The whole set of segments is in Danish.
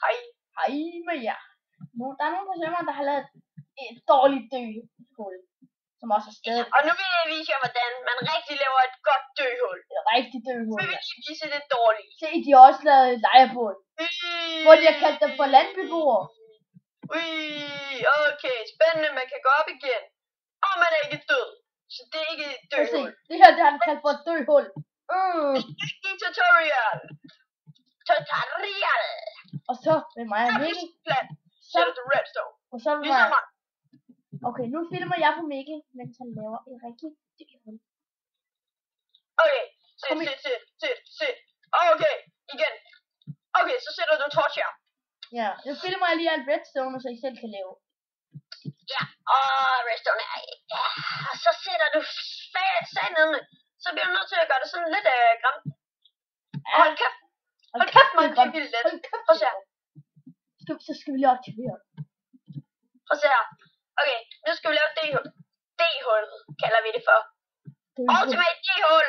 Hej med jer. Der er nogle personer, der har lavet et dårligt døhul, som også er stedet. Og nu vil jeg vise jer, hvordan man rigtig laver et godt døhul. Et rigtigt døhul. Så vil jeg vise det dårlige. Se, de har også lavet et lejrebål, hvor de har kaldt dem for landbeboere. Okay, spændende, man kan gå op igen. Og man er ikke død. Så det er ikke et døhul. Det her, det har de kaldt for et døhul. Det er tutorial. Og så med mig og Mikkel. Så er det redstone. Og så med mig. Okay, nu filmer jeg på Mikkel, mens han laver et rigtigt døhul. Okay, se. Okay, igen. Okay, så sætter du torch her. Ja, nu filmer jeg lige alt redstone, så I selv kan lave. Ja, og redstone er... Ja, og så sætter du sandene. Så bliver du nødt til at gøre det sådan lidt grimt. Hold kæft. Hold kæft, man kan blive let. Prøv at se her. Så skal vi lige aktivere. Prøv at se her. Okay, nu skal vi lave D-hul. D-hul kalder vi det for. Ultimate D-hul.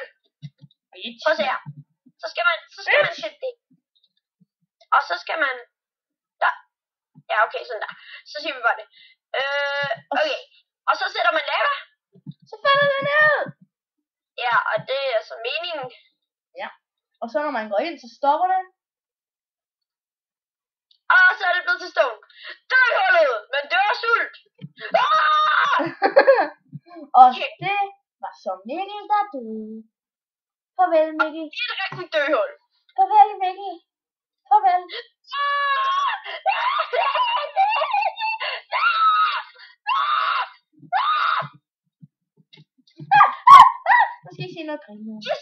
Prøv at se her. Så skal man sætte det. Og så skal man... Der. Ja, okay, sådan der. Så siger vi bare det. Okay. Og så sætter man lava. Så falder det ned. Ja, og det er så meningen. Ja. Og så når man går ind, så stopper det. Og så er det blevet til stone. Dødhullet, men dør af sult. Og det var så Mikkel, der døde. Farvel, Mikkel. Det er et rigtigt dødhul. Farvel, Mikkel. Farvel. Nu skal I se noget griner. Yes,